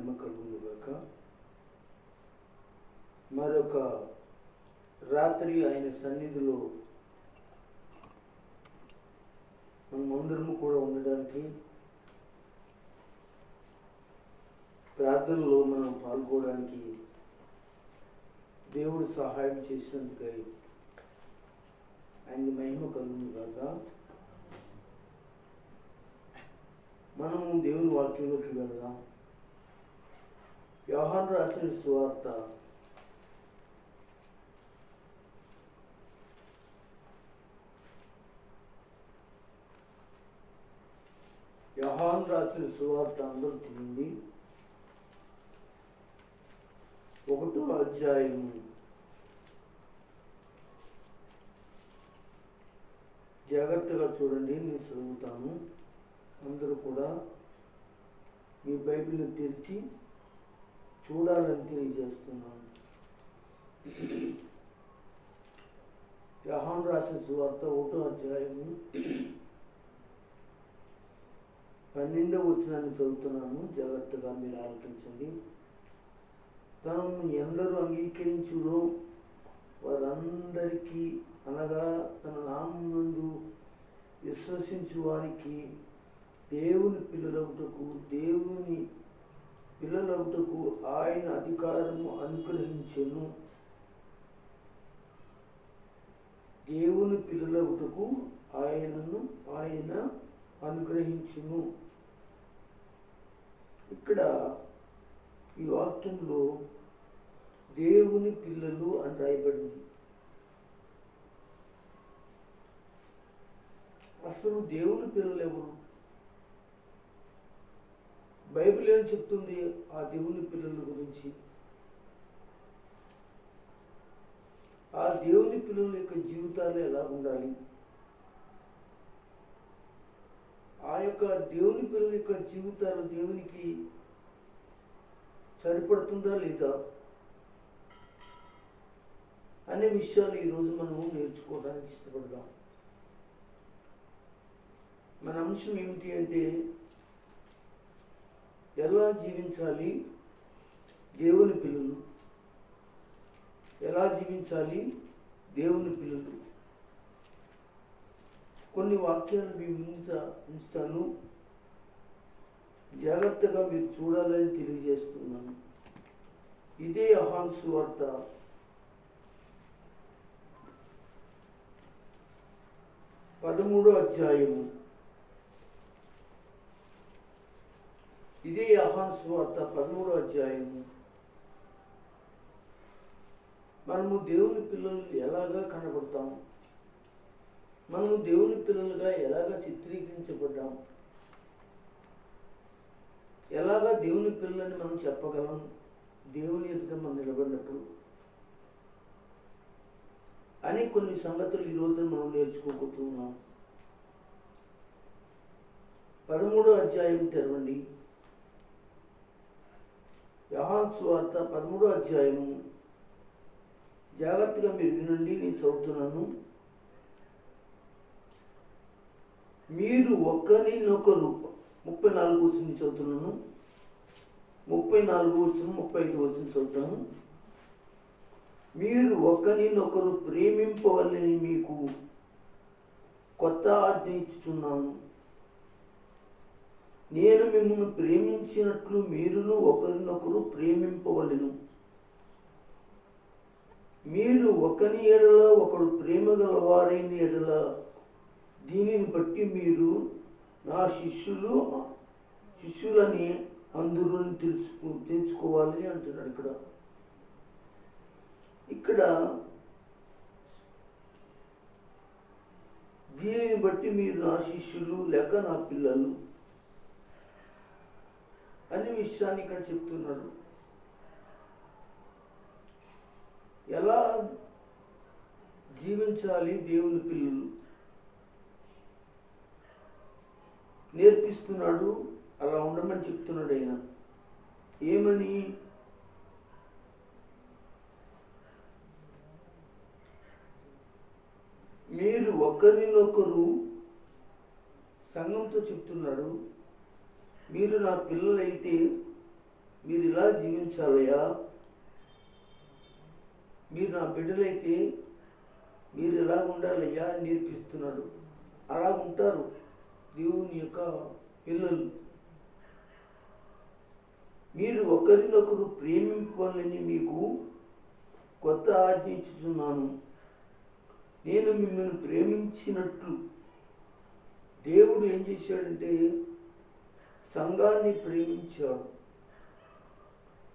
మహిమ కలుగునుగాక. మరొక రాత్రి ఆయన సన్నిధిలో మనమందరము కూడా ఉండడానికి, ప్రార్థనలో మనం పాల్గొనడానికి దేవుడు సహాయం చేసినందుకై ఆయన మహిమ కలుగునుగాక. మనము దేవుని వాక్యంలోకి వెళదాం. యోహాను రాసిన సువార్త 1వ అధ్యాయము 1 జాగ్రత్తగా చూడండి, నేను చదువుతాను. అందరూ కూడా మీ బైబిల్ని తెరిచి చూడాలని తెలియజేస్తున్నాను. యోహాను రాసిన సువార్త 1వ అధ్యాయము 12వ వచనాన్ని చదువుతున్నాను. జాగ్రత్తగా మీరు ఆలోచించండి. తనను ఎందరూ అంగీకరించురో వారందరికీ, అనగా తన నామమునందు విశ్వసించు వారికి దేవుని పిల్లలవుటకు ఆయన అధికారము అనుగ్రహించెను. దేవుని పిల్లలవుటకు ఆయన అనుగ్రహించును. ఇక్కడ ఈ వాక్యంలో దేవుని పిల్లలు అని రాయబడింది. అసలు దేవుని పిల్లలు ఎవరు? బైబిల్ ఏం చెప్తుంది ఆ దేవుని పిల్లల గురించి? ఆ దేవుని పిల్లల యొక్క జీవితాలు ఎలా ఉండాలి? ఆ యొక్క దేవుని పిల్లల యొక్క జీవితాలు దేవునికి సరిపడుతుందా లేదా అనే విషయాలు ఈరోజు మనము నేర్చుకోవడానికి ఇష్టపడదాం. మన అంశం ఏమిటి అంటే, ఎలా జీవించాలి దేవుని పిల్లలు, ఎలా జీవించాలి దేవుని పిల్లలు. కొన్ని వాక్యాలు మీ ముందు ఉంచుతాను, జాగ్రత్తగా మీరు చూడాలని తెలియజేస్తున్నాను. ఇదే యోహాను సువార్త 13వ అధ్యాయము. ఇదే యోహాను సువార్త 13వ అధ్యాయము. మనము దేవుని పిల్లలు ఎలాగా కనబడతాము, మనము దేవుని పిల్లలుగా ఎలాగా చిత్రీకరించబడ్డాం, ఎలాగా దేవుని పిల్లలని మనం చెప్పగలం దేవుని ఎదుట మనం నిలబడినప్పుడు అని కొన్ని సంగతులు ఈరోజు మనం నేర్చుకోబోతున్నాం. 13వ అధ్యాయం తెరవండి. యోహాను సువార్త 13వ అధ్యాయము. జాగ్రత్తగా మీరు వినండి, నేను చదువుతున్నాను. మీరు ఒకరినొకరు, 34 వచనం చదువుతున్నాను, 34 వచనం, 35 వచనం చదువుతాను. మీరు ఒకరినొకరు ప్రేమింపవలని మీకు కొత్త ఆజ్ఞ ఇచ్చుచున్నాను. నేను మిమ్మల్ని ప్రేమించినట్లు మీరును ఒకరినొకరు ప్రేమింపవలెను. మీరు ఒకని ఎడల ఒకడు ప్రేమ గలవారైన ఎడల దీనిని బట్టి మీరు నా శిష్యులని అందరూ తెలుసుకోవాలని అంటున్నాడు. ఇక్కడ దీనిని బట్టి మీరు నా శిష్యులు లేక నా పిల్లలు అనే విషయాన్ని ఇక్కడ చెప్తున్నాడు. ఎలా జీవించాలి దేవుని పిల్లలు నేర్పిస్తున్నాడు. అలా ఉండమని చెప్తున్నాడు ఆయన. ఏమని? మీరు ఒకరినొకరు, సంఘంతో చెప్తున్నాడు, మీరు నా పిల్లలైతే మీరు ఇలా జీవించాలయ్యా, మీరు నా బిడ్డలైతే మీరు ఎలా ఉండాలయ్యా అని నేర్పిస్తున్నాడు. అలా ఉంటారు దేవుని యొక్క పిల్లలు. మీరు ఒకరినొకరు ప్రేమింపాలని మీకు కొత్త ఆజ్ఞ ఇచ్చుచున్నాను. నేను మిమ్మల్ని ప్రేమించినట్లు. దేవుడు ఏం చేశాడంటే సంఘాన్ని ప్రేమించాడు.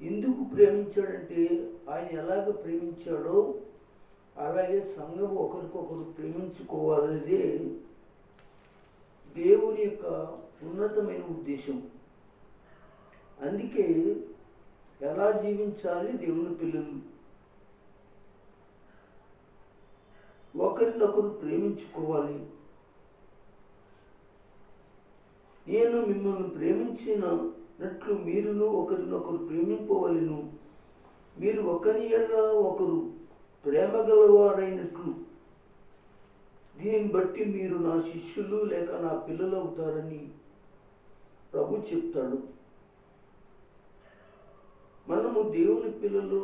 ఎందుకు ప్రేమించాడంటే ఆయన ఎలాగ ప్రేమించాడో అలాగే సంఘం ఒకరికొకరు ప్రేమించుకోవాలనేదే దేవుని యొక్క ఉన్నతమైన ఉద్దేశం. అందుకే ఎలా జీవించాలి దేవుని పిల్లలు, ఒకరినొకరు ప్రేమించుకోవాలి. నేను మిమ్మల్ని ప్రేమించినట్లు మీరును ఒకరినొకరు ప్రేమింపవలెను. మీరు ఒకరి యెడల ఒకరు ప్రేమ గలవారైనట్లు దీనిని బట్టి మీరు నా శిష్యులు లేక నా పిల్లలు అవుతారని ప్రభు చెప్తాడు. మనము దేవుని పిల్లలు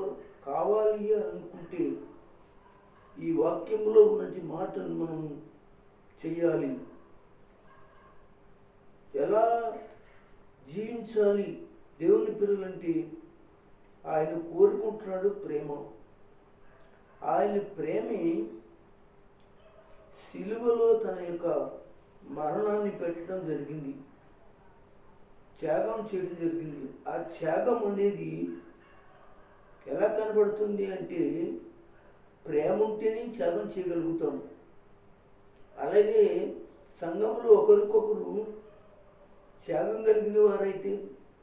కావాలి అనుకుంటే ఈ వాక్యంలో ఉన్నటి మాటను మనం చెయ్యాలి. ఎలా జీవించాలి దేవుని పిల్లలంటే ఆయన కోరుకుంటున్నాడు ప్రేమ. ఆయన ప్రేమే సిలువలో తన యొక్క మరణాన్ని పెట్టడం జరిగింది, త్యాగం చేయడం జరిగింది. ఆ త్యాగం అనేది ఎలా కనబడుతుంది అంటే ప్రేమ ఉంటేనే త్యాగం చేయగలుగుతాం. అలాగే సంఘంలో ఒకరికొకరు త్యాగం కలిగిన వారైతే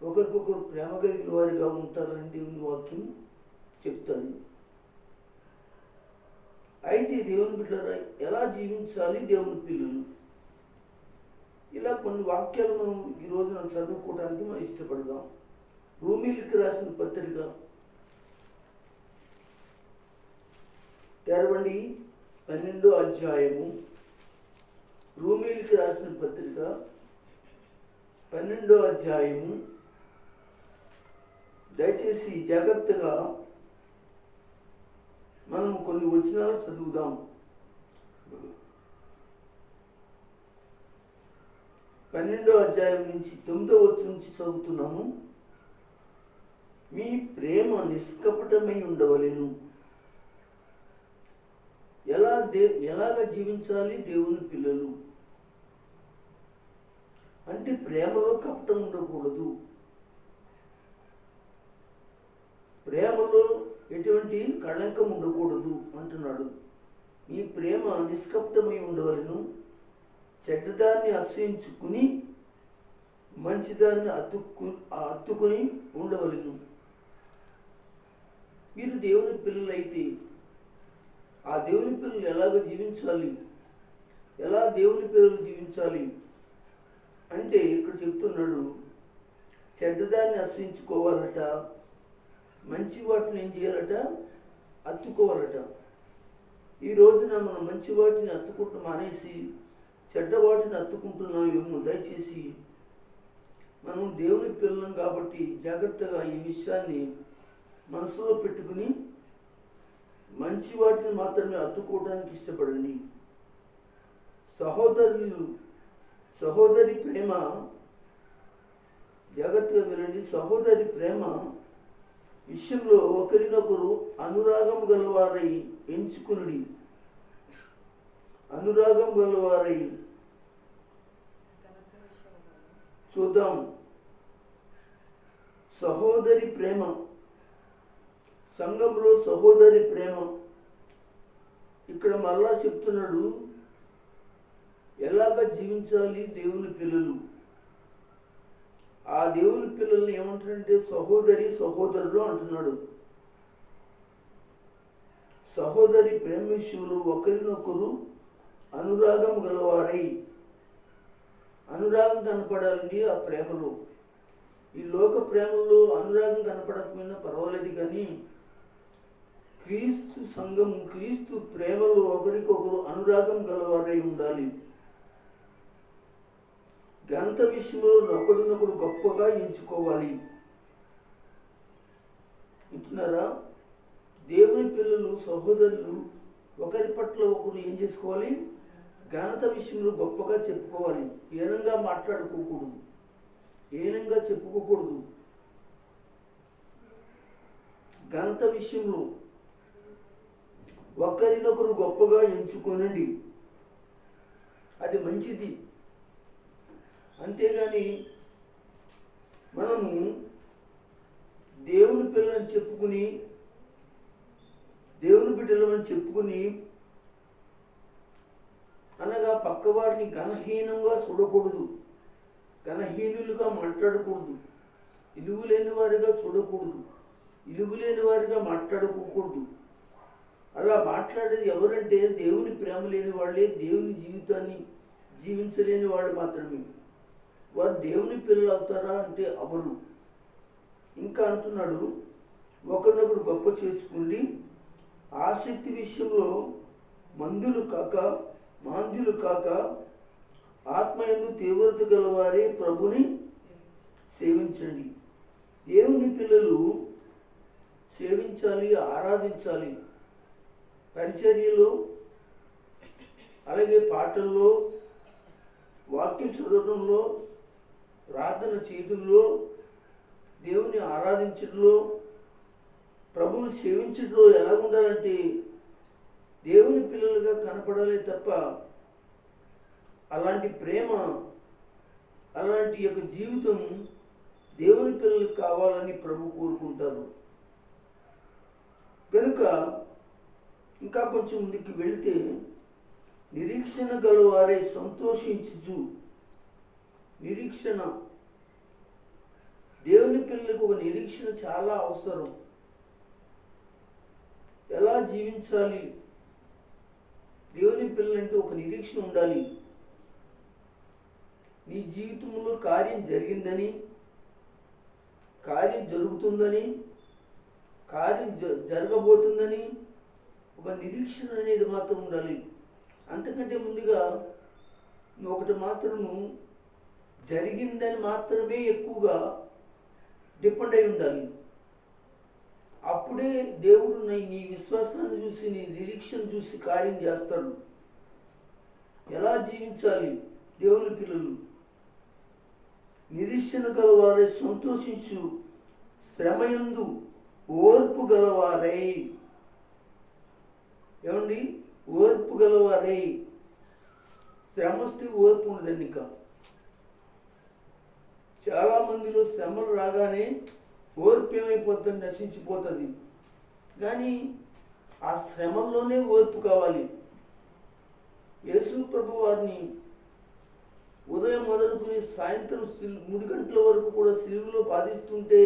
ఒకరికొకరు ప్రేమ కలిగిన వారిగా ఉంటారని దేవుని వాక్యం చెప్తాను. అయితే దేవుని బిడ్డలారా ఎలా జీవించాలి దేవుని పిల్లలు, ఇలా కొన్ని వాక్యాలు మనం ఈ రోజున చదువుకోవడానికి మనం ఇష్టపడదాం. రోమీయులకు రాసిన పత్రిక తెరవండి 12వ అధ్యాయము. రోమీయులకు రాసిన పత్రిక 12వ అధ్యాయము. దయచేసి జాగ్రత్తగా మనం కొన్ని వచనాలు చదువుదాం. 12వ అధ్యాయం నుంచి 9వ వచనం నుంచి చదువుతున్నాము. మీ ప్రేమ నిష్కపటమై ఉండవలెను. ఎలాగ జీవించాలి దేవుని పిల్లలు అంటే ప్రేమలో కపటం ఉండకూడదు. ప్రేమలో ఎటువంటి కళంకం ఉండకూడదు అంటున్నాడు. ఈ ప్రేమ నిష్కపటమై ఉండవలను. చెడ్డదాన్ని అసహించుకుని మంచిదాన్ని అత్తుకుని ఉండవలను. మీరు దేవుని పిల్లలైతే ఆ దేవుని పిల్లలు ఎలాగ జీవించాలి, ఎలా దేవుని పిల్లలు జీవించాలి అంటే ఇక్కడ చెప్తున్నాడు, చెడ్డదాన్ని అసహించుకోవాలట, మంచి వాటిని ఏం చేయాలట, అత్తుకోవాలట. ఈ రోజున మనం మంచి వాటిని అత్తుకుంటాం మానేసి చెడ్డ వాటిని అత్తుకుంటున్నామేమో. దయచేసి మనం దేవుని పిల్లలం కాబట్టి జాగ్రత్తగా ఈ విషయాన్ని మనసులో పెట్టుకుని మంచి వాటిని మాత్రమే అత్తుకోవడానికి ఇష్టపడండి. సహోదరి ప్రేమ, జాగ్రత్తగా వినండి. సహోదరి ప్రేమ విషయంలో ఒకరినొకరు అనురాగం గలవారై ఎంచుకునుడి. అనురాగం గలవారై చూద్దాం. సహోదరి ప్రేమ, సంఘంలో సహోదరి ప్రేమ. ఇక్కడ మళ్ళా చెప్తున్నాడు ఎలాగ జీవించాలి దేవుని పిల్లలు. ఆ దేవుని పిల్లల్ని ఏమంటారంటే సహోదరి సహోదరులు అంటున్నాడు. సహోదరి ప్రేమ విషయంలో ఒకరినొకరు అనురాగం గలవారై, అనురాగం కనపడాలండి ఆ ప్రేమలో. ఈ లోక ప్రేమలో అనురాగం కనపడకపోయినా పర్వాలేదు, కానీ క్రీస్తు సంఘం, క్రీస్తు ప్రేమలో ఒకరికొకరు అనురాగం గలవారై ఉండాలి. ఘనత విషయంలో ఒకరినొకరు గొప్పగా ఎంచుకోవాలి. వింటున్నారా? దేవుని పిల్లలు, సహోదరులు ఒకరి పట్ల ఒకరు ఏం చేసుకోవాలి? ఘనత విషయంలో గొప్పగా చెప్పుకోవాలి. హీనంగా మాట్లాడుకోకూడదు, హీనంగా చెప్పుకోకూడదు. ఘనత విషయంలో ఒకరినొకరు గొప్పగా ఎంచుకోనండి, అది మంచిది. అంతేగాని మనము దేవుని పిల్లలని చెప్పుకుని, దేవుని బిడ్డలని చెప్పుకుని అనగా పక్కవారిని ఘనహీనంగా చూడకూడదు, ఘనహీనులుగా మాట్లాడకూడదు, ఇలుగు లేని వారిగా చూడకూడదు, ఇలుగు లేని వారిగా మాట్లాడుకోకూడదు. అలా మాట్లాడేది ఎవరంటే దేవుని ప్రేమ లేని వాళ్ళే, దేవుని జీవితాన్ని జీవించలేని వాళ్ళు మాత్రమే. వారు దేవుని పిల్లలు అవుతారా అంటే అవరు. ఇంకా అంటున్నాడు, ఒకరినొకరు గొప్ప చేసుకుని ఆసక్తి విషయంలో మాంద్యులు కాక ఆత్మయందు తీవ్రత గలవారే ప్రభుని సేవించండి. దేవుని పిల్లలు సేవించాలి, ఆరాధించాలి. పరిచర్యలో, అలాగే పాటల్లో, వాక్యం చదవడంలో, ప్రార్థన చేయడంలో, దేవుని ఆరాధించడంలో, ప్రభువుని సేవించడంలో ఎలా ఉండాలంటే దేవుని పిల్లలుగా కనపడాలి తప్ప అలాంటి ప్రేమ, అలాంటి యొక్క జీవితం దేవుని పిల్లలకు కావాలని ప్రభు కోరుకుంటారు. కనుక ఇంకా కొంచెం ముందుకు వెళితే, నిరీక్షణ గలవారే సంతోషించుచు. నిరీక్షణ, దేవుని పిల్లలకు ఒక నిరీక్షణ చాలా అవసరం. ఎలా జీవించాలి? దేవుని పిల్లలంటే ఒక నిరీక్షణ ఉండాలి. నీ జీవితంలో కార్యం జరిగిందని, కార్యం జరుగుతుందని, కార్యం జరగబోతుందని ఒక నిరీక్షణ అనేది మాత్రం ఉండాలి. అంతకంటే ముందుగా ఒకటి మాత్రము జరిగిందని మాత్రమే ఎక్కువగా డిపెండ్ అయి ఉండాలి. అప్పుడే దేవుడు నీ విశ్వాసాన్ని చూసి, నీ నిరీక్షణ చూసి కార్యం చేస్తాడు. ఎలా జీవించాలి దేవుని పిల్లలు? నిరీక్షణ గలవారై సంతోషించు, శ్రమయందు ఓర్పు గలవారై. ఏమండి? ఓర్పు గలవారై. శ్రమ వస్తే ఓర్పు ఉండదండి. ఇంకా చాలా మందిలో శ్రమలు రాగానే ఓర్పు ఏమైపోతుంది? నశించిపోతుంది. కానీ ఆ శ్రమల్లోనే ఓర్పు కావాలి. యేసు ప్రభు వారిని ఉదయం మొదలుకుని సాయంత్రం 3 గంటల వరకు కూడా సిలువలో బాధిస్తుంటే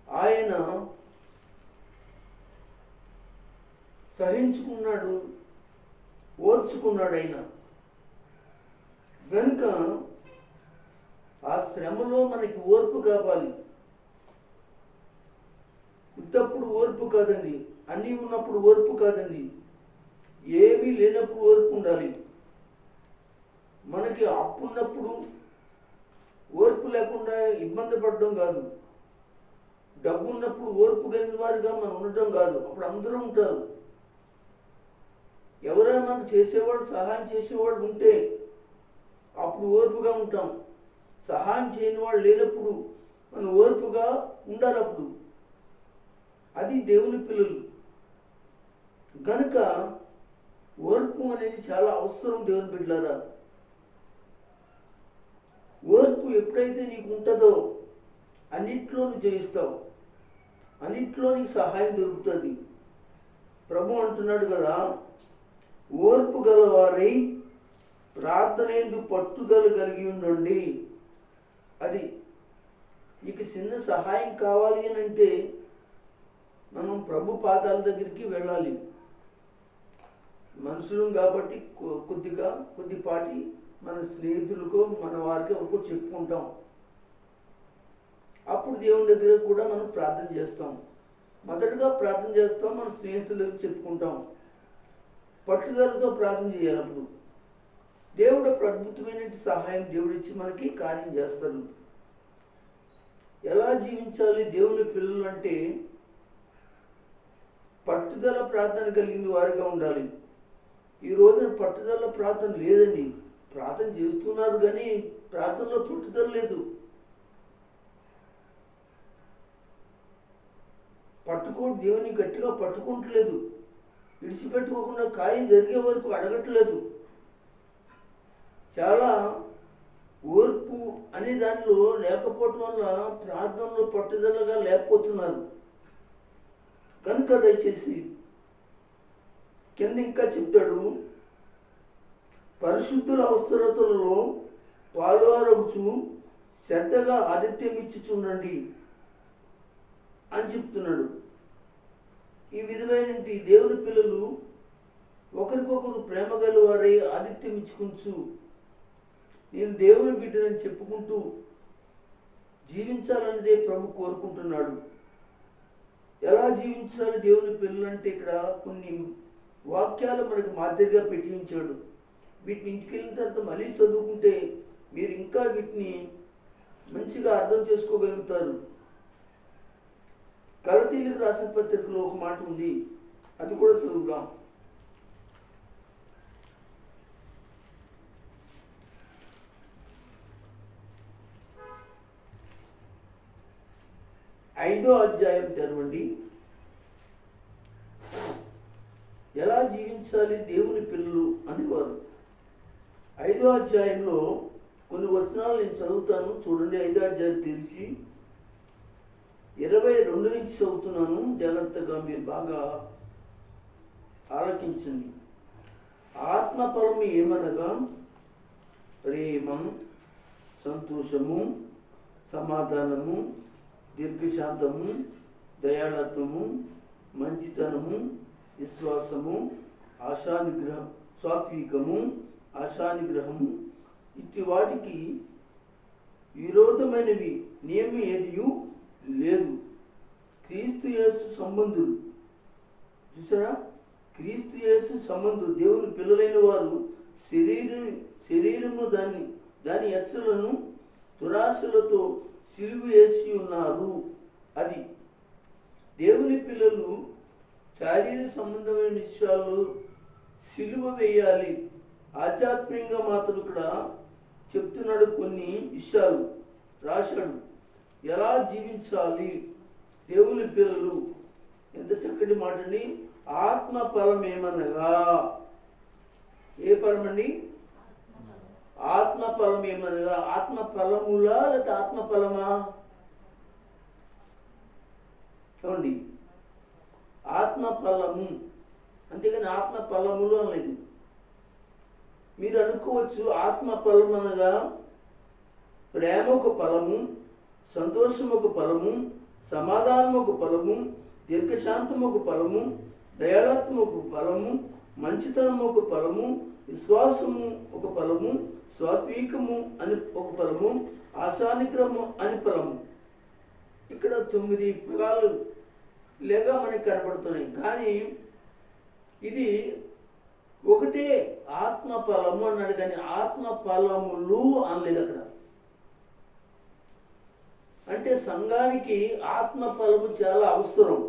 ఆయన సహించుకున్నాడు, ఓర్చుకున్నాడు. ఆయన కనుక ఆ శ్రమలో మనకి ఓర్పు కావాలి. ఉత్తప్పుడు ఓర్పు కాదండి, అన్నీ ఉన్నప్పుడు ఓర్పు కాదండి, ఏమీ లేనప్పుడు ఓర్పు ఉండాలి. మనకి అప్పు ఉన్నప్పుడు ఓర్పు లేకుండా ఇబ్బంది పడడం కాదు, డబ్బు ఉన్నప్పుడు ఓర్పు కలిగిన వారిగా మనం ఉండటం కాదు. అప్పుడు అందరూ ఉంటారు. ఎవరైనా మనకు చేసేవాళ్ళు, సహాయం చేసేవాళ్ళు ఉంటే అప్పుడు ఓర్పుగా ఉంటాం. సహాయం చేయని వాళ్ళు లేనప్పుడు మనం ఓర్పుగా ఉండాలి. అప్పుడు అది దేవుని పిల్లలు. కనుక ఓర్పు అనేది చాలా అవసరం దేవుని బిడ్డలారా. ఓర్పు ఎప్పుడైతే నీకు ఉంటుందో అన్నిట్లో నువ్వు జయిస్తావు, అన్నిట్లో నీకు సహాయం దొరుకుతుంది. ప్రభు అంటున్నాడు కదా, ఓర్పు గలవారై ప్రార్థన యందు పట్టుదల కలిగి ఉండండి. అది నీకు చిన్న సహాయం కావాలి అని అంటే మనం ప్రభు పాదాల దగ్గరికి వెళ్ళాలి. మనుషులం కాబట్టి కొద్దిపాటి మన స్నేహితులకో మన వారికి ఎవరికో చెప్పుకుంటాం. అప్పుడు దేవుని దగ్గర కూడా మనం ప్రార్థన చేస్తాం. మొదటగా ప్రార్థన చేస్తాం, మన స్నేహితుల దగ్గర చెప్పుకుంటాం. పట్టుదలతో ప్రార్థన చేయాలి. అప్పుడు దేవుడు అద్భుతమైన సహాయం దేవుడు ఇచ్చి మనకి కార్యం చేస్తాడు. ఎలా జీవించాలి దేవుని పిల్లలు అంటే పట్టుదల ప్రార్థన కలిగిన వారిగా ఉండాలి. ఈ రోజున పట్టుదల ప్రార్థన లేదండి. ప్రార్థన చేస్తున్నారు కానీ ప్రార్థనలో పట్టుదల లేదు. దేవుని గట్టిగా పట్టుకుంటలేదు. విడిచిపెట్టుకోకుండా కార్యం జరిగే వరకు అడగట్లేదు. చాలా ఓర్పు అనే దానిలో లేకపోవటం వల్ల ప్రార్థనలో పట్టుదలగా లేకపోతున్నారు. కనుక దయచేసి కింద ఇంకా చెప్తాడు, పరిశుద్ధుల అవసరతలలో పాలువారవుచు శ్రద్ధగా ఆతిథ్యం ఇచ్చుచుండండి అని చెప్తున్నాడు. ఈ విధమైన దేవుని పిల్లలు ఒకరికొకరు ప్రేమ గలవారై ఆతిథ్యం ఇచ్చుకుంటూ నేను దేవుని బిడ్డనని చెప్పుకుంటూ జీవించాలనేదే ప్రభు కోరుకుంటున్నాడు. ఎలా జీవించాలి దేవుని పిల్లలు అంటే ఇక్కడ కొన్ని వాక్యాలు మనకు మాదిరిగా పెట్టి ఉంచాడు. వీటిని ఇంటికి వెళ్ళిన తర్వాత మళ్ళీ చదువుకుంటే మీరు ఇంకా వీటిని మంచిగా అర్థం చేసుకోగలుగుతారు. గలతీయులకు రాసిన పత్రికలో ఒక మాట ఉంది, అది కూడా చదువుదాం. ఐదో అధ్యాయం తెరవండి. ఎలా జీవించాలి దేవుని పిల్లలు అనేవారు. 5వ అధ్యాయంలో కొన్ని వచనాలు నేను చదువుతాను, చూడండి. 5వ అధ్యాయం తెరిచి 22 నుంచి చదువుతున్నాను. జాగ్రత్తగా మీరు బాగా ఆలకించండి. ఆత్మఫలం ఏమనగా ప్రేమ, సంతోషము, సమాధానము, దీర్ఘశాంతము, దయాళత్వము, మంచితనము, విశ్వాసము, సాత్వికము, ఆశానిగ్రహము, ఇట్టి వాటికి విరోధమైనవి నియమం ఏదియు లేదు. క్రీస్తు యేసు సంబంధులు, చూసారా, క్రీస్తు యేసు సంబంధులు దేవుని పిల్లలైన వారు శరీరము దాని ఎచ్చలను దురాశలతో సిలువ వేసి ఉన్నారు. అది దేవుని పిల్లలు శారీరక సంబంధమైన విషయాలు సిలువ వేయాలి. ఆధ్యాత్మికంగా మాత్రం ఇక్కడ చెప్తున్నాడు, కొన్ని విషయాలు రాశాడు. ఎలా జీవించాలి దేవుని పిల్లలు, ఎంత చక్కటి మాట అండి. ఆత్మ ఫలం ఏమనగా, ఏ ఫలం అండి? ఆత్మ ఫలం ఏమనగా, ఆత్మ ఫలములా లేకపోతే ఆత్మ ఫలమా? చూడండి, ఆత్మ ఫలము, అంతేగాని ఆత్మ ఫలములు అనలేదు. మీరు అనుకోవచ్చు ఆత్మ ఫలం అనగా ప్రేమ ఒక ఫలము, సంతోషం ఒక ఫలము, సమాధానం ఒక ఫలము, దీర్ఘశాంతం ఒక ఫలము, దయాళత్వం ఒక ఫలము, మంచితనం ఒక ఫలము, విశ్వాసము ఒక ఫలము, సాత్వికము అని ఒక ఫలము, ఆశానిగ్రహము అని ఫలము. ఇక్కడ 9 ఫలాలు లేక మనకి కనపడుతున్నాయి. కానీ ఇది ఒకటే ఆత్మ ఫలము అన్నాడు, కానీ ఆత్మ ఫలములు అనలేదు అక్కడ. అంటే సంఘానికి ఆత్మ ఫలము చాలా అవసరం.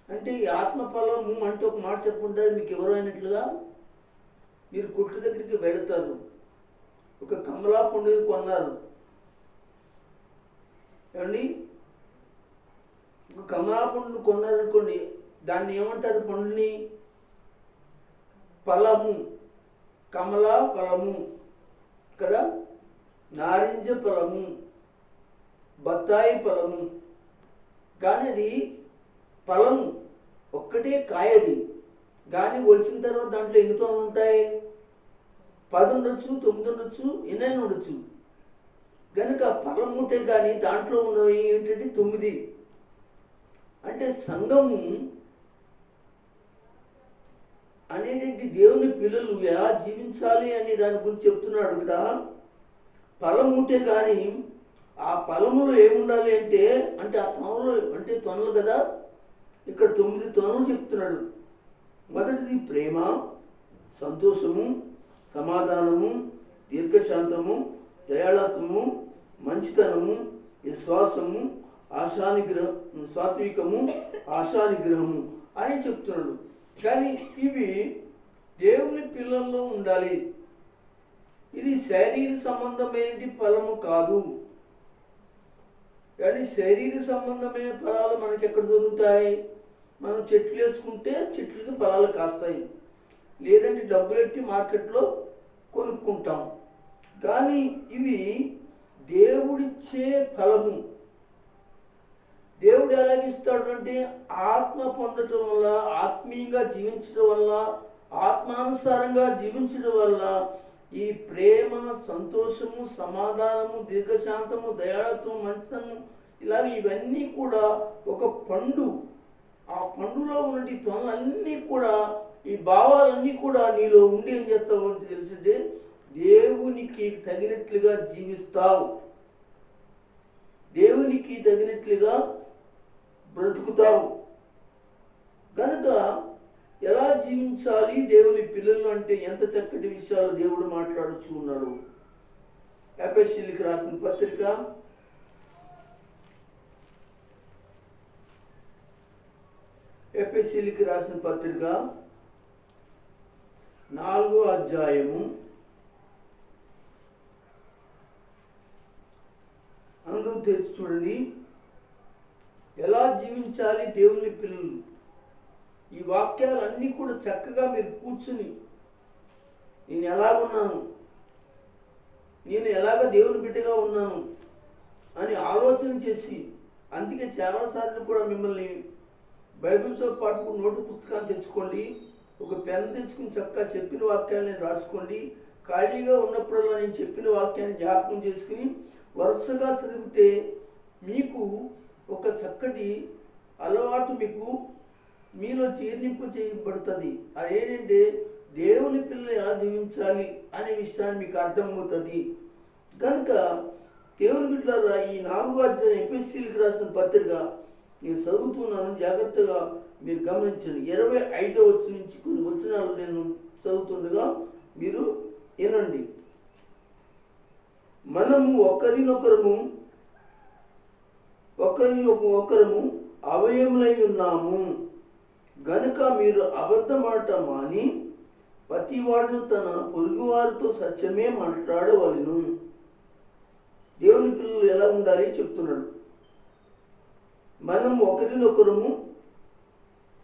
అంటే ఈ ఆత్మ ఫలము అంటే ఒక మాట చెప్పుకుంటారు మీకు ఎవరు అయినట్లుగా, మీరు కొట్టు దగ్గరికి వెళతారు, ఒక కమలా పండుని కొన్నారు ఏమండి, ఒక కమలా పండుని కొన్నారనుకోండి, దాన్ని ఏమంటారు? పండుని ఫలము, కమలా ఫలము కదా, నారింజ ఫలము, బత్తాయి ఫలము. కానీ అది ఫలము ఒక్కటే కాయది. కానీ ఒలిచిన తర్వాత దాంట్లో ఎన్ని తొనలు ఉంటాయి? 10 ఉండొచ్చు, 9 ఉండొచ్చు, ఎన్నైనా ఉండొచ్చు. కనుక ఫలం ఉంటే కానీ దాంట్లో ఉన్నవి ఏంటంటే 9. అంటే సంఘము అనేటువంటి దేవుని పిల్లలు ఎలా జీవించాలి అనే దాని గురించి చెప్తున్నాడు ఇక్కడ. ఫలం ఉంటే కానీ ఆ ఫలములో ఏముండాలి అంటే ఆ తొనలు, అంటే తొనలు కదా, ఇక్కడ 9 తొనలు చెప్తున్నాడు. మొదటిది ప్రేమ, సంతోషము, సమాధానము, దీర్ఘశాంతము, దయాళత్వము, మంచితనము, విశ్వాసము, సాత్వికము, ఆశానిగ్రహము అని చెప్తున్నాడు. కానీ ఇవి దేవుని పిల్లల్లో ఉండాలి. ఇది శరీర సంబంధమైన ఫలము కాదు. కానీ శరీర సంబంధమైన ఫలాలు మనకి ఎక్కడ దొరుకుతాయి? మనం చెట్లు వేసుకుంటే చెట్లకి ఫలాలు కాస్తాయి, లేదంటే డబ్బులెట్టి మార్కెట్లో కొనుక్కుంటాం. కానీ ఇవి దేవుడిచ్చే ఫలము. దేవుడు ఎలాగిస్తాడు అంటే ఆత్మ పొందటం వల్ల, ఆత్మీయంగా జీవించడం వల్ల, ఆత్మానుసారంగా జీవించడం వల్ల ఈ ప్రేమ, సంతోషము, సమాధానము, దీర్ఘశాంతము, దయాళత్వం, మంచితనము, ఇలాగ ఇవన్నీ కూడా ఒక పండు. ఆ పండులో ఉన్న తొనలన్నీ కూడా, ఈ భావాలన్నీ కూడా నీలో ఉండి ఏం చేస్తావు అంటే తెలిసిందే, దేవునికి తగినట్లుగా జీవిస్తావు, దేవునికి తగినట్లుగా బ్రతుకుతావు. కనుక ఎలా జీవించాలి దేవుని పిల్లలు అంటే ఎంత చక్కటి విషయాలు దేవుడు మాట్లాడుచూ ఉన్నాడు. ఎఫెసీయులకు రాసిన పత్రిక ఎఫెసీయులకు రాసిన పత్రిక 4వ అధ్యాయము అందరూ తెరిచి చూడండి. ఎలా జీవించాలి దేవుని పిల్లలు, ఈ వాక్యాలన్నీ కూడా చక్కగా మీరు కూర్చుని నేను ఎలాగున్నాను, నేను ఎలాగ దేవుని బిడ్డగా ఉన్నాను అని ఆలోచన చేసి, అందుకే చాలాసార్లు కూడా మిమ్మల్ని బైబిల్తో పాటు నోటు పుస్తకాలు తెచ్చుకోండి, ఒక పెన్ తెచ్చుకుని చక్కగా చెప్పిన వాక్యాన్ని రాసుకోండి. ఖాళీగా ఉన్నప్పుడల్లా నేను చెప్పిన వాక్యాన్ని జ్ఞాపకం చేసుకుని వరుసగా చదివితే మీకు ఒక చక్కటి అలవాటు మీకు మీలో జీర్ణింపు చేయబడుతుంది. అదేంటంటే దేవుని పిల్లలు ఎలా జీవించాలి అనే విషయాన్ని మీకు అర్థమవుతుంది. కనుక దేవుని బిడ్డలారా, ఈ 4వ అధ్యాయం ఎఫెసీయులకు రాసిన పత్రిక నేను చదువుతున్నాను, జాగ్రత్తగా మీరు గమనించండి. 25వ వచనం నుంచి కొన్ని వచనాలు నేను చదువుతుండగా మీరు వినండి. మనము ఒకరినొకరము అవయములై ఉన్నాము గనుక మీరు అబద్ధమాట మాని ప్రతివాడు తన పొరుగువారితో సత్యమే మాట్లాడవలెను. దేవుని పిల్లలు ఎలా ఉండాలి చెప్తున్నాడు. మనం ఒకరినొకరము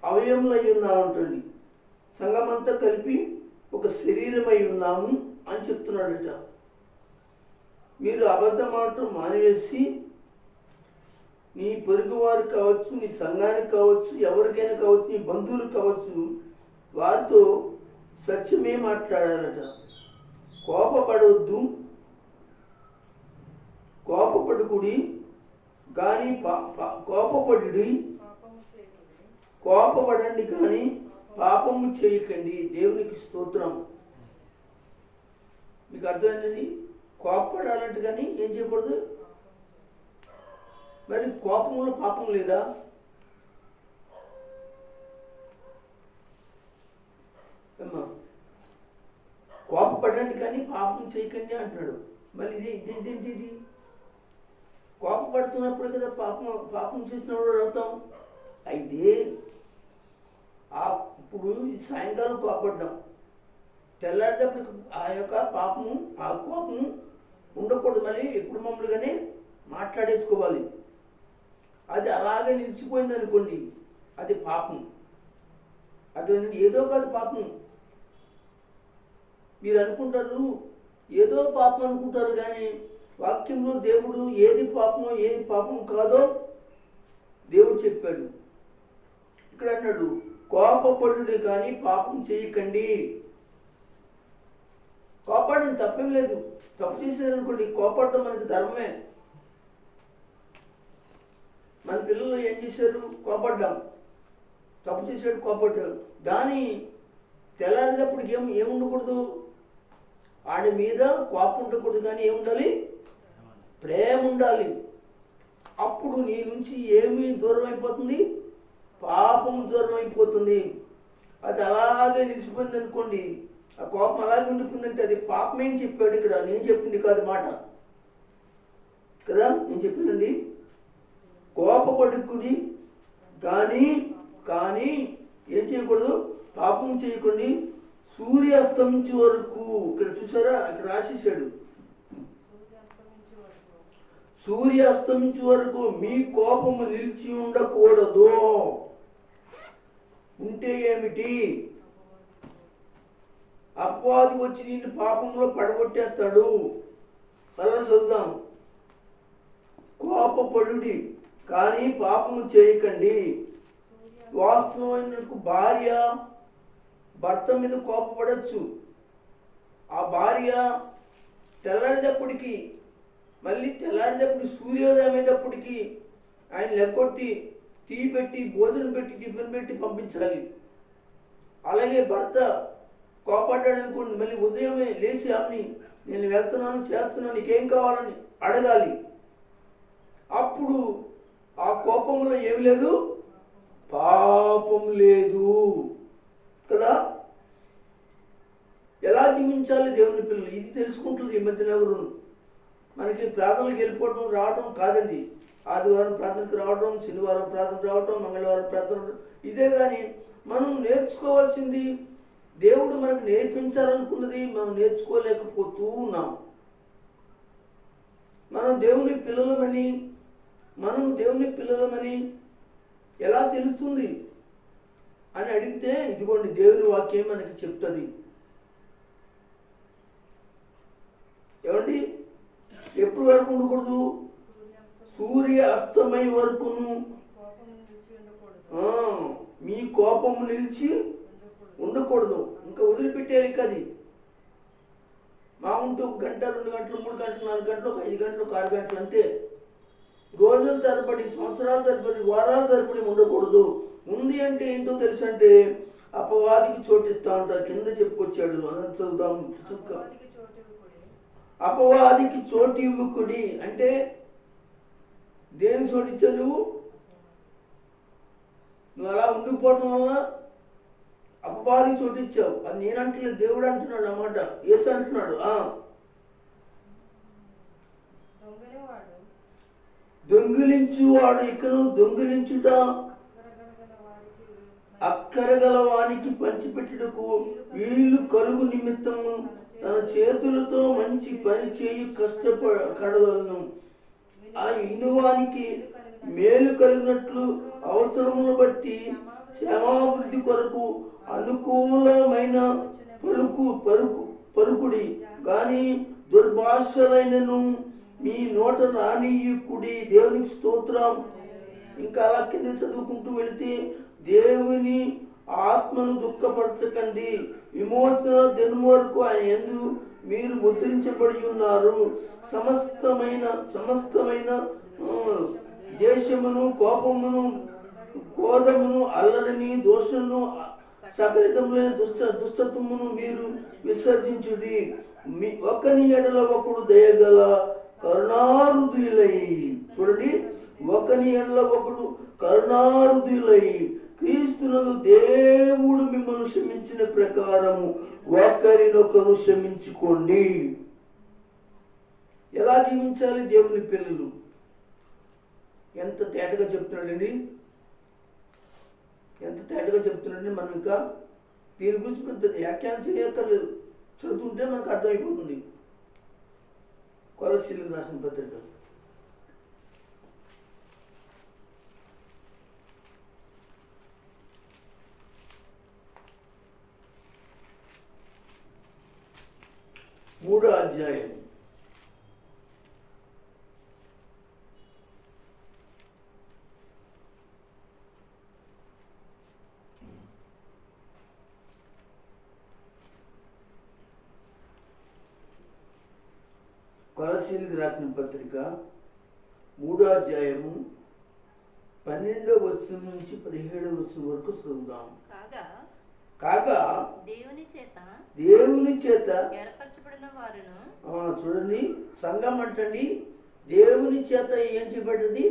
అవయములై ఉన్నామంటండి. సంఘమంతా కలిపి ఒక శరీరమై ఉన్నాము అని చెప్తున్నాడట. మీరు అబద్ధమాట మానివేసి నీ పొరుగువారు కావచ్చు, నీ సంఘానికి కావచ్చు, ఎవరికైనా కావచ్చు, నీ బంధువులకు కావచ్చు, వారితో సత్యమే మాట్లాడాలట. కోపపడవద్దు, కోపపడుకుడి కానీ కోపపడండి కానీ పాపము చేయకండి. దేవునికి స్తోత్రం. మీకు అర్థమైంది? కోపపడాలంటే కానీ ఏం చేయకూడదు. మరి కోపంలో పాపం లేదా? అమ్మా, కోపపడండి కానీ పాపం చేయకండి అంటున్నాడు. మళ్ళీ ఇదేంటి? కోపపడుతున్నప్పుడు కదా పాపం చేసినప్పుడు అవుతాం. అయితే ఇప్పుడు సాయంకాలం కోపడ్డాం, తెల్లారినప్పుడు ఆ కోపము ఉండకూడదు. మళ్ళీ ఎప్పుడు మామూలుగానే మాట్లాడేసుకోవాలి. అది అలాగే నిలిచిపోయింది అనుకోండి, అది పాపం. అటువంటి ఏదో కాదు పాపం. మీరు అనుకుంటారు ఏదో పాపం అనుకుంటారు, కానీ వాక్యంలో దేవుడు ఏది పాపమో ఏది పాపం కాదో దేవుడు చెప్పాడు. ఇక్కడ అన్నాడు, కోపపడుడి కానీ పాపం చేయకండి. కోపడడం తప్పేం లేదు. తప్పు చేసేదనుకోండి, కోపడడం మనకి ధర్మమే. మన పిల్లలు ఏం చేశారు? కోపడ్డాం, తప్పు చేశాడు, కోపడ్డాడు. కానీ తెల్లారినప్పుడు ఏముండకూడదు, ఆడి మీద కోపం ఉండకూడదు, కానీ ఏముండాలి? ప్రేమ ఉండాలి. అప్పుడు నీ నుంచి ఏమీ దూరం అయిపోతుంది? పాపం దూరం అయిపోతుంది. అది అలాగే నిలిచిపోయింది అనుకోండి, ఆ కోపం అలాగే ఉండిపోయిందంటే అది పాపమేం చెప్పాడు ఇక్కడ, నేను చెప్పింది కాదు మాట. కదా, నేను చెప్పానండి. కోపపడుకుని కానీ కానీ ఏం చేయకూడదు, పాపం చేయకండి. సూర్యాస్తమించే వరకు, ఇక్కడ చూసారా, ఇక్కడ రాసేసాడు, సూర్యాస్తమించే వరకు మీ కోపము నిలిచి ఉండకూడదు. ఉంటే ఏమిటి, అపవాది వచ్చి నిన్ను పాపంలో పడగొట్టేస్తాడు. అలా చూద్దాం. కోపపడుడి కానీ పాపము చేయకండి. వాస్తవమైన భార్య భర్త మీద కోపపడచ్చు. ఆ భార్య తెల్లారేటప్పటికి, మళ్ళీ తెల్లారేటప్పుడు సూర్యోదయం అయ్యేటప్పటికి ఆయన లెక్కొట్టి టీ పెట్టి భోజనం పెట్టి టిఫిన్ పెట్టి పంపించాలి. అలాగే భర్త కోపడ్డాడు అనుకోండి, మళ్ళీ ఉదయమే లేచి ఆమెని నేను వెళ్తున్నాను చేస్తున్నాను నీకేం కావాలని అడగాలి. అప్పుడు ఆ కోపంలో ఏమి లేదు, పాపం లేదు కదా. ఎలా జీవించాలి దేవుని పిల్లలు, ఇది తెలుసుకుంటుంది ఈ మధ్యన ఎవరు. మనకి ప్రార్థనలకు వెళ్ళిపోవడం రావడం కాదండి. ఆదివారం ప్రార్థనకు రావడం, శనివారం ప్రార్థనకు రావడం, మంగళవారం ప్రార్థన, ఇదే. కానీ మనం నేర్చుకోవాల్సింది, దేవుడు మనకు నేర్పించాలనుకున్నది మనం నేర్చుకోలేకపోతూ ఉన్నాం. మనం దేవుని పిల్లలమని ఎలా తెలుస్తుంది అని అడిగితే, ఇదిగోండి దేవుని వాక్యం మనకి చెప్తుంది. ఏమండి, ఎప్పుడు వరకు ఉండకూడదు, సూర్య అస్తమయ వరకును మీ కోపము నిలిచి ఉండకూడదు. ఇంకా వదిలిపెట్టేది అది. మా ఉంటే 1 గంట 2 గంటలు 3 గంటలు 4 గంటలు 5 గంటలు 6 గంటలు అంతే. రోజుల తరబడి, సంవత్సరాల తరబడి, వారాల తరబడి ఉండకూడదు. ఉంది అంటే ఏంటో తెలుసు అంటే అపవాదికి చోటిస్తా ఉంటారు. కింద చెప్పుకొచ్చాడు, అదంతా చదువుతాం. అపవాదికి చోటు ఇవ్వకుడి అంటే దేని చోటిచ్చావు నువ్వు అలా ఉండిపోవడం వల్ల అపవాదికి చోటిచ్చావు. అది నేనంటలేదు, దేవుడు అంటున్నాడు అన్నమాట. యేసు అంటున్నాడు, దొంగిలించువాడు ఇకను దొంగిలించుట అక్కరగల వానికి పంచిపెట్టుటకు వీళ్ళు కలుగు నిమిత్తము తన చేతులతో మంచి పని చేయు కష్టపడగలను. ఆ ఇనువానికి మేలు కలిగినట్లు అవసరమును బట్టి క్షేమాభివృద్ధి కొరకు అనుకూలమైన పలుకుడి గాని దుర్భాషలైనను మీ నోట రానియుకుడి. దేవునికి స్తోత్రం. ఇంకా అలా కింద చదువుకుంటూ వెళితే, దేవుని ఆత్మను దుఃఖపరచకండి, విమోచన దినం వరకు ఆయన యందు మీరు ముద్రించబడి ఉన్నారు. సమస్తమైన దేశమును కోపమును క్రోధమును అల్లరిని దోషమును సకలితమైన దుష్టత్వమును మీరు విసర్జించుడి. ఒకని ఎడల ఒకడు దయగల కరుణారుదులై, చూడండి, ఒకని ఎడల ఒకడు కరుణారుదులై క్రీస్తునందు దేవుడు మిమ్మల్ని క్షమించిన ప్రకారము ఒకరినొకరు క్షమించుకోండి. ఎలా జీవించాలి దేవుని పిల్లలు? ఎంత తేటగా చెప్తున్నాడండి, ఎంత తేటగా చెప్తున్నాడండి. మనం ఇంకా దీని గురించి పెద్ద వ్యాఖ్యానం చేయక్కర్లేదు, చదువుతుంటే మనకు అర్థమైపోతుంది. కొలస్సీలకు రాసిన పత్రిక 3వ అధ్యాయం. కొలస్సీలకు రాసిన పత్రిక 3వ అధ్యాయము 12వ వచనం నుంచి 17వ వచనం వరకు చదువుదాం. కాగా దేవుని చేత ఏర్పరచబడిన వారును, చూడండి, సంఘం అంటండి దేవుని చేత ఏం చేయబడ్డది,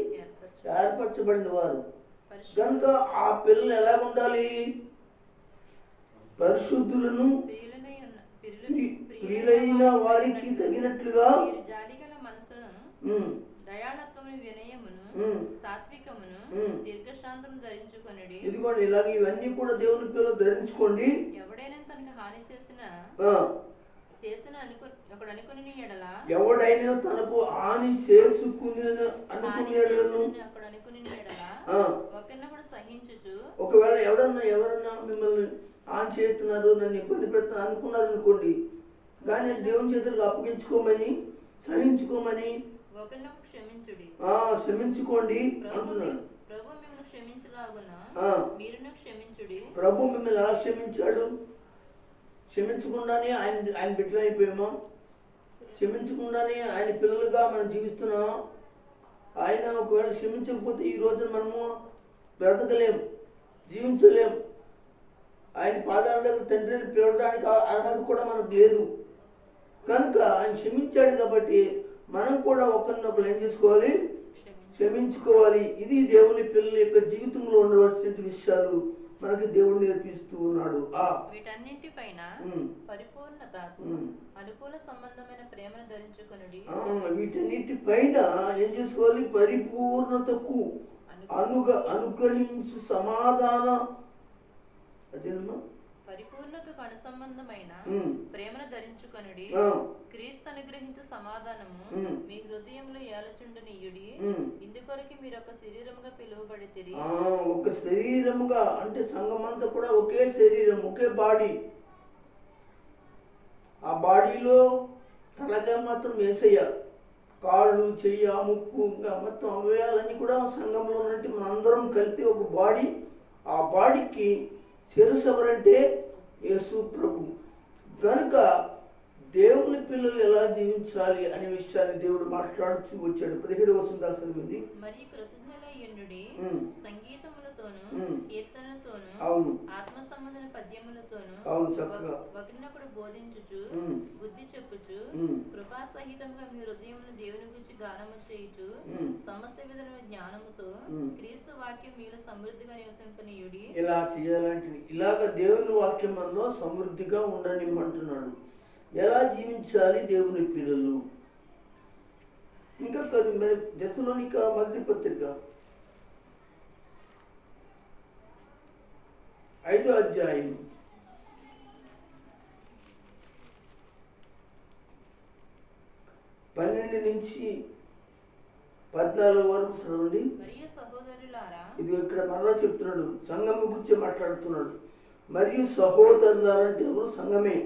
ఏర్పరచబడిన వారు. కనుక ఆ పిల్లలు ఎలా ఉండాలి? పరిశుద్ధులను, ప్రియులైన వారికి తగినట్లుగా దయాళత్వమును, వినయమును, ఉమ్, సాత్వికమును, ఉమ్. దీర్ఘశాంతము ధరించుకొనుడి. ఇదిగోండి ఇలాగ ఇవన్నీ కూడా దేవుని పిల్లలు ధరించుకోండి. ఎవడైనా తనకు హాని ఆ, ఒకడు అనుకుని ఎడల, ఎవడైనా తనకు హాని చేసుకుని అనుకునేటను ఒకడు అనుకుని ఎడల ఒకరినొకడు సహించుచు. ఒకవేళ ఎవరన్నా మిమ్మల్ని హాని చేస్తున్నారు, నన్ను ఇబ్బంది పెడుతున్నారు అనుకున్నారు అనుకోండి, కానీ దేవుని చేతులకు అప్పగించుకోమని, సహించుకోమని, ఒకరినొకడు క్షమించుడి. క్షమించుకోండి అంటున్నాడు. ప్రభు మిమ్మల్ని క్షమించలాగున మీరును క్షమించుడి. ప్రభు మిమ్మల్ని ఎలా క్షమించాడు? క్షమించకుండానే ఆయన బిడ్డలు అయిపోయామా? క్షమించకుండానే ఆయన పిల్లలుగా మనం జీవిస్తున్నామా? ఆయన ఒకవేళ క్షమించకపోతే ఈ రోజున మనము బ్రతకలేం, జీవించలేం. ఆయన పాదాల దగ్గర తండ్రిని పిలవడానికి అర్హత కూడా మనకు లేదు. కనుక ఆయన క్షమించాడు కాబట్టి మనం కూడా ఒకరినొకరు ఏం చేసుకోవాలి? క్షమించుకోవాలి. ఇది దేవుని పిల్లల యొక్క జీవితంలో ఉండవలసిన విషయాలు మనకి దేవుడు నేర్పిస్తూ ఉన్నాడు. వీటన్నింటిపైన పరిపూర్ణతకు అనుకూల సంబంధమైన ప్రేమను ధరించుకొనుడి. వీటన్నిటిపైన ఏం చేసుకోవాలి? పరిపూర్ణతకు అనుగ్రహించు సమాధాన అదేనమ్మా పరిపూర్ణతకు అనుసంబంధమైన ప్రేమను ధరించుకొనుడి. క్రీస్తు అనుగ్రహించు సమాధానము మీ హృదయంలో ఏలచుండనీయుడి. ఇందుకొరకు మీరు ఒక శరీరముగా పిలువబడితిరి. ఒక శరీరముగా అంటే సంఘమంతా కూడా ఒకే శరీరం, ఒకే బాడీ. ఆ బాడీలో తలగా మాత్రం యేసయ్య, కాళ్ళు, చెయ్య, ముక్కు, ఇంకా మొత్తం అవయవాలన్నీ కూడా సంఘంలో ఉన్నట్టు మనందరం కలిపి ఒక బాడీ. ఆ బాడీకి శిరస్సు ఎవరంటే యేసు ప్రభు. కనుక దేవుని పిల్లలు ఎలా జీవించాలి అనే విషయాన్ని దేవుడు మాట్లాడుతూ వచ్చాడు. 17వ వచనం చదివింది. మరియు కృతజ్ఞతయుండుడి, సంగీతములతోను కీర్తనలతోను ఆత్మ సంబంధమైన పద్యములతోను ఒకరినొకడు బోధించుచు బుద్ధి చెప్పుచు కృపా సహితంగా మీ హృదయమును దేవుని గురించి గానము చేయుచు సమస్త విధమైన జ్ఞానముతో క్రీస్తు వాక్యం మీలో సమృద్ధిగా నివసింపనీయుడి. ఇలా చేయాలంటే ఇలాగ దేవుని వాక్యం మనలో సమృద్ధిగా ఉండనిమ్మంటున్నాడు. ఎలా జీవించాలి దేవుని పిల్లలు? ఇంకా మరి దశలోనిక మొదటి పత్రిక 5వ అధ్యాయం 12 నుంచి 14 వరకు చదవండి. ఇది ఇక్కడ మరలా చెప్తున్నాడు, సంఘం గురించి మాట్లాడుతున్నాడు. మరియు సహోదరులారా అంటే ఎవరు? సంఘమే.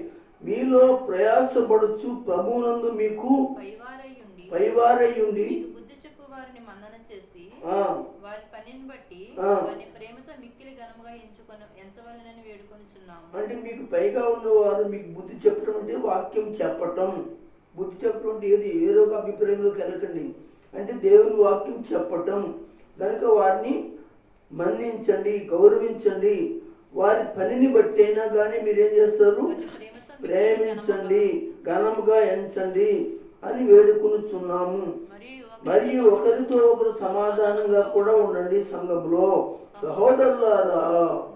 మీలో ప్రయాసపడుచు ప్రభువునందు మీకు పైవారయ్యుండి బుద్ధి చెప్పు వారిని మన్నన చేసి వారి పనిని బట్టి వారి ప్రేమతో మిక్కిలి ఘనముగా ఎంచవలెనని వేడుకొనుచున్నాము. అంటే మీకు పైగా ఉన్నవారు మీకు బుద్ధి చెప్పడం అంటే వాక్యం చెప్పటం. బుద్ధి చెప్పడం అంటే ఏది? వేరే ఒక అభిప్రాయంలోకి వెళ్ళకండి. అంటే దేవుని వాక్యం చెప్పటం. కనుక వారిని మన్నించండి, గౌరవించండి. వారి పనిని బట్టి అయినా కానీ మీరేం చేస్తారు? ప్రేమించండి, ఘనముగా ఎంచండి అని వేడుకొనుచున్నాము. మరియు ఒకరితో ఒకరు సమాధానంగా కూడా ఉండండి సంఘంలో. సహోదరులారా,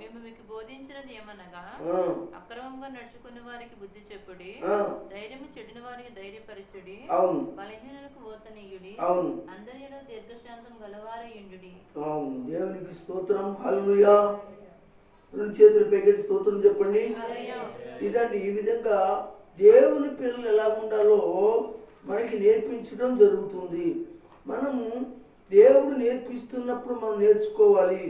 మేము మీకు బోధించినది ఏమనగా అక్రమంగా నడుచుకునే వారికి బుద్ధి చెప్పుడి, ధైర్యము చెడిన వారికి ధైర్యపరచుడి, బలహీనులకు ఓతనీయుడి, అందరి దీర్ఘశాంతం గలవారయుండుడి. దేవునికి స్తోత్రం. హల్లెలూయా. 2 చేతులు పైకెత్తి స్తోత్రం చెప్పండి. ఇదండి, ఈ విధంగా దేవుని పిల్లలు ఎలా ఉండాలో మనకి నేర్పించడం జరుగుతుంది. మనము దేవుడు నేర్పిస్తున్నప్పుడు మనం నేర్చుకోవాలి.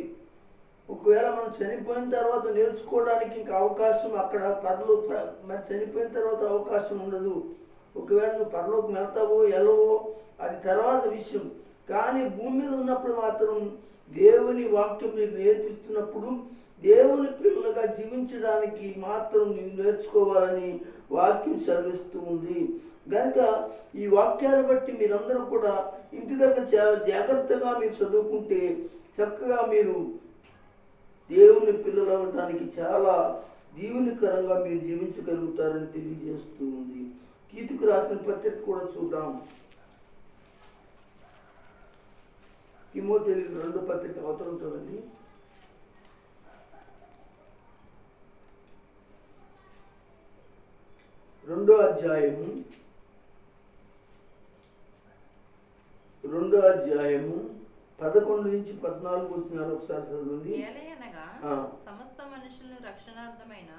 ఒకవేళ మనం చనిపోయిన తర్వాత నేర్చుకోవడానికి ఇంకా అవకాశం అక్కడ మరి చనిపోయిన తర్వాత అవకాశం ఉండదు. ఒకవేళ నువ్వు పరలోకం వెళ్తావో వెళ్ళవో అది తర్వాత విషయం. కానీ భూమి మీద ఉన్నప్పుడు మాత్రం దేవుని వాక్యం నీకు నేర్పిస్తున్నప్పుడు దేవుని పిల్లలుగా జీవించడానికి మాత్రం నేను నేర్చుకోవాలని వాక్యం సెలవిస్తూ ఉంది. కనుక ఈ వాక్యాన్ని బట్టి మీరందరూ కూడా ఇంటి దగ్గర చాలా జాగ్రత్తగా మీరు చదువుకుంటే చక్కగా మీరు దేవుని పిల్లలు అవడానికి చాలా దీవెనకరంగా మీరు జీవించగలుగుతారని తెలియజేస్తూ ఉంది. తీతుకు రాసిన పత్రిక కూడా చూద్దాం. తిమోథేయుకు 2వ పత్రిక అవతరం చూడండి. 2వ అధ్యాయము 2వ అధ్యాయము 11 నుంచి 14 వచనాలు ఒకసారి చదవండి. ఏలయనగా సమస్త మనుషులను రక్షణార్థమైన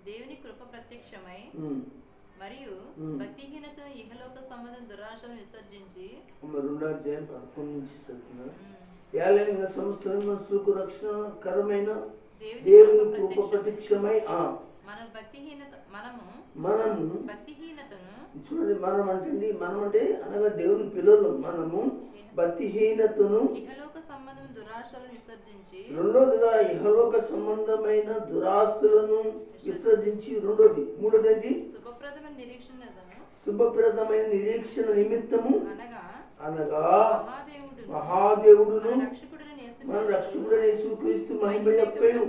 దేవుని కృప ప్రత్యక్షమై మరియు భక్తిహీనత ఇహలోక సంబంధం దురాశను విసర్జించి 2వ అధ్యాయం 11 నుంచి చదువుతున్నారు. ఏలయనగా సమస్త మనుషులకు రక్షణకరమైన దేవుని కృప ప్రత్యక్షమై మనము భక్తిహీనతను చూడండి. మనం అంటే అనగా దేవుని పిల్లలు. మనము భక్తిహీనతను ఇహలోక సంబంధం దురాశలను విసర్జించి, రెండోదిగా ఇహలోక సంబంధమైన దురాశలను విసర్జించి, మూడోది శుభప్రదమైన నిరీక్షణ నిమిత్తము అనగా మహాదేవుడును మన రక్షకుడైన యేసుక్రీస్తు మహిమ యొక్కయు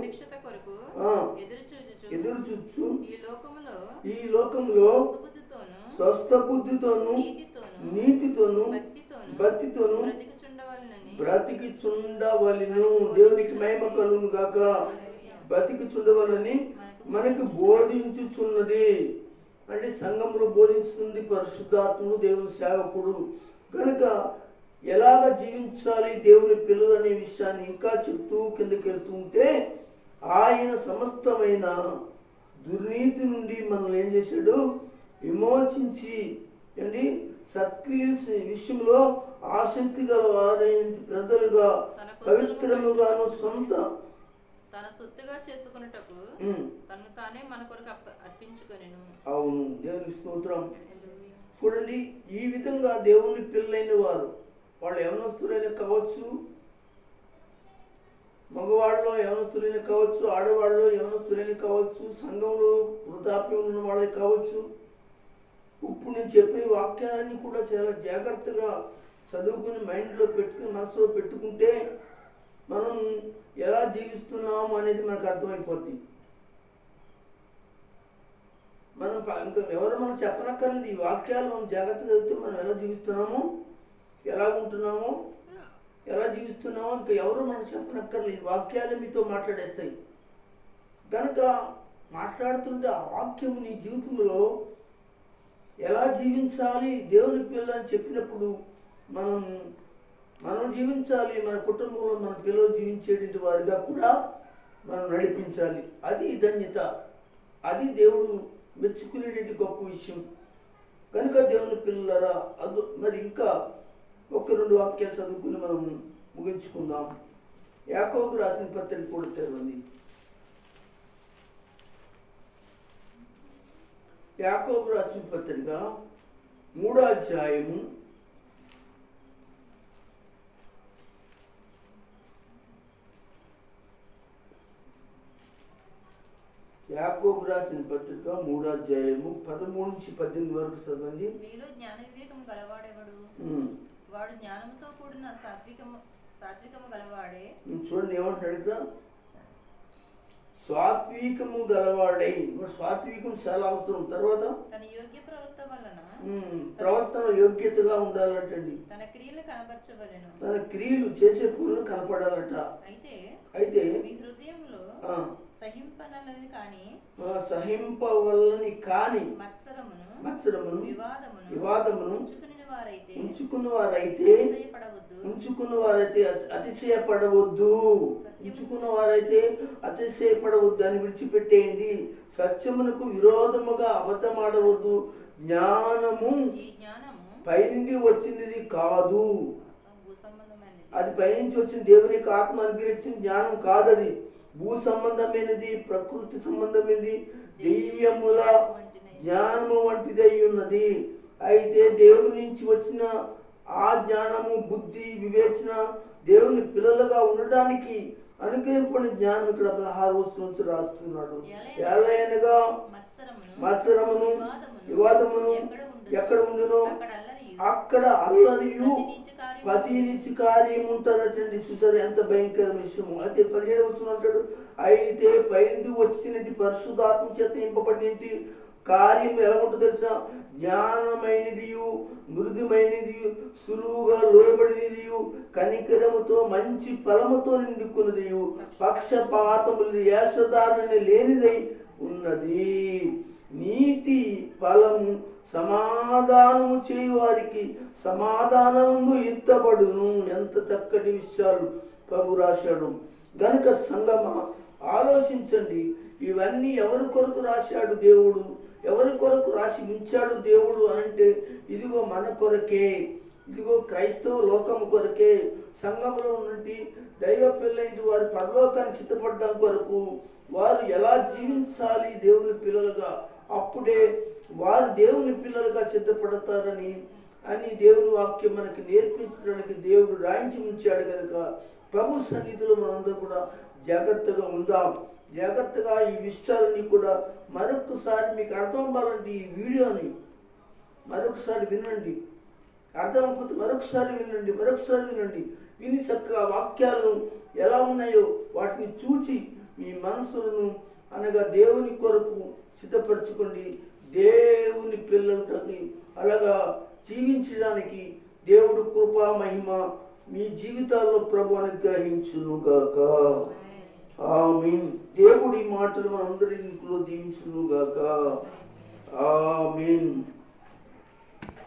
ఎదురుచూచు ఈ లోకములో స్వస్థ బుద్ధితోను నీతితోను భక్తితోను బ్రతికిచుండవలెను. దేవునికి మహిమ కలుగును గాక. బ్రతికిచుండవలని మనకు బోధించుచున్నది. అంటే సంఘంలో బోధించుతుంది పరిశుద్ధాత్ముడు, దేవుని సేవకుడు. కనుక ఎలాగ జీవించాలి దేవుని పిల్లలు అనే విషయాన్ని ఇంకా చెప్తూ కిందకి వెళ్తూ ఉంటే, ఆయన సమస్తమైన దుర్నీతి నుండి మనల్ని ఏం చేశాడు? విమోచించి అండి సత్క్రియ విషయంలో ఆసక్తి గల వారైన ప్రజలుగా పవిత్రముగాను తన సొత్తుగా చేసుకొనుటకు తను తానే మన కొరకు అర్పించుకొనెను. అవును, దేవుని స్తోత్రం. చూడండి, ఈ విధంగా దేవుని పిల్లలైన వారు, వాళ్ళు యవనస్తులైన కావచ్చు, మగవాళ్ళు యవనస్తులైన కావచ్చు, ఆడవాళ్ళు యవనస్తులైన కావచ్చు, సంఘంలో వృద్ధాప్యం ఉన్న వాళ్ళే కావచ్చు. ఇప్పుడు నేను చెప్పే వాక్యాన్ని కూడా చాలా జాగ్రత్తగా చదువుకుని మైండ్లో పెట్టుకుని మనసులో పెట్టుకుంటే మనం ఎలా జీవిస్తున్నాము అనేది మనకు అర్థమైపోద్ది. మనం ఇంకా ఎవరు మనం చెప్పనక్కర్లేదు. ఈ వాక్యాలు మనం జాగ్రత్తగా చదివితే మనం ఎలా జీవిస్తున్నాము, ఎలా ఉంటున్నాము, ఎలా జీవిస్తున్నామో ఇంకా ఎవరు మనం చెప్పనక్కర్లేదు. వాక్యాలే మీతో మాట్లాడేస్తాయి. కనుక మాట్లాడుతుంటే ఆ వాక్యము నీ జీవితంలో ఎలా జీవించాలి దేవుని పిల్లలని చెప్పినప్పుడు మనం జీవించాలి. మన కుటుంబంలో మన పిల్లలు జీవించేటువంటి వారిగా కూడా మనం నడిపించాలి. అది ధన్యత, అది దేవుడు మెచ్చుకునేటువంటి గొప్ప విషయం. కనుక దేవుని పిల్లలరా, మరి ఇంకా 1-2 వాక్యాలు చదువుకుని మనం ముగించుకుందాం. యాకోబు రాసిన పత్రిక కూడా తెరవండి. యాకోబు రాసిన పత్రిక 3వ అధ్యాయము 3వ అధ్యాయము 13 నుంచి 18 వరకు చదవండి. మీలో జ్ఞాన వివేకము గలవాడెవడు? వాడు జ్ఞానముతో కూడిన సాత్వికము గలవాడే. చూడండి ఏమంటాడు? సాత్వికము గలవాడై. సాత్వికం చాలా అవసరం. తర్వాత తన యోగ్య ప్రవర్తన యోగ్యతగా ఉండాలటండి. తన క్రియలు కనపరచవలెను. తన క్రియలు చేసే పనులు కనపడాలట. అయితే మీ హృదయంలో సహింపవలని కాని మత్సరమును వివాదమును ఉంచుకున్న వారైతే అతిశయపడవద్దు అని విడిచిపెట్టేయండి. సత్యమునకు విరోధముగా అబద్ధమాడవద్దు. జ్ఞానము పైనుండి వచ్చినది కాదు. అది పైనుంచి వచ్చిన దేవుని యొక్క ఆత్మ అనుగ్రహించిన జ్ఞానం కాదది. భూ సంబంధమైనది, ప్రకృతి సంబంధమైనది, దైవ్యముల జ్ఞానము వంటిది అయి ఉన్నది. అయితే దేవుని నుంచి వచ్చిన ఆ జ్ఞానము, బుద్ధి, వివేచన దేవుని పిల్లలుగా ఉండడానికి అనుగ్రహింపని జ్ఞానం ఇక్కడ 16 వచనం నుంచి రాస్తున్నాడు. ఎలాగనగా మత్సరమును వివాదమును ఎక్కడ ఉండునో అక్కడ అల్లరియు ప్రతి నీచ కార్యం ఉంటుందటండి. చూసారు ఎంత భయంకర విషయము. అయితే 17వ వచనం అంటాడు, అయితే పైనుండి వచ్చినట్టు పరిశుద్ధాత్మ చేత నింపబడినట్టు కార్యం ఎలా ఉంటుందో తెలుసా? జ్ఞానమైనదియు, మృదుమైనదియు, సులువుగా లోబడినదియు, కనికరముతో మంచి ఫలముతో నిండుకున్నదియు, పక్షపాతము వేషధారణ లేనిదై ఉన్నది. నీతి ఫలము సమాధానము చేయు వారికి సమాధానము ఇత్తబడును. ఎంత చక్కటి విషయాలు ప్రభు రాశాడు. గనుక సంగమా ఆలోచించండి, ఇవన్నీ ఎవరి కొరకు రాశాడు దేవుడు, ఎవరి కొరకు రాసి ఉంచాడు దేవుడు అనంటే ఇదిగో మన కొరకే, ఇదిగో క్రైస్తవ లోకం కొరకే, సంఘంలో ఉన్నటి దైవ పిల్లైన వారి పరలోకాన్ని సిద్ధపడడం కొరకు, వారు ఎలా జీవించాలి దేవుని పిల్లలుగా, అప్పుడే వారు దేవుని పిల్లలుగా సిద్ధపడతారని దేవుని వాక్యం మనకి నేర్పించడానికి దేవుడు రాయించి ఉంచాడు. కనుక ప్రభు సన్నిధిలో మనందరూ కూడా జాగ్రత్తగా ఉందాం. జాగ్రత్తగా ఈ విషయాలని కూడా మరొకసారి మీకు అర్థం అవ్వాలంటే ఈ వీడియోని మరొకసారి వినండి. అర్థం అవ్వకపోతే మరొకసారి వినండి. విని చక్కగా వాక్యాలను ఎలా ఉన్నాయో వాటిని చూచి మీ మనసులను అనగా దేవుని కొరకు సిద్ధపరచుకోండి. దేవుని పిల్లలకి అలాగా జీవించడానికి దేవుడు కృపా మహిమ మీ జీవితాల్లో ప్రభు అనుగ్రహించునుగాక. ఆమేన్. దేవుడి మాటలు మనందరి ఇంట్లో దీవించునుగాక. ఆమేన్.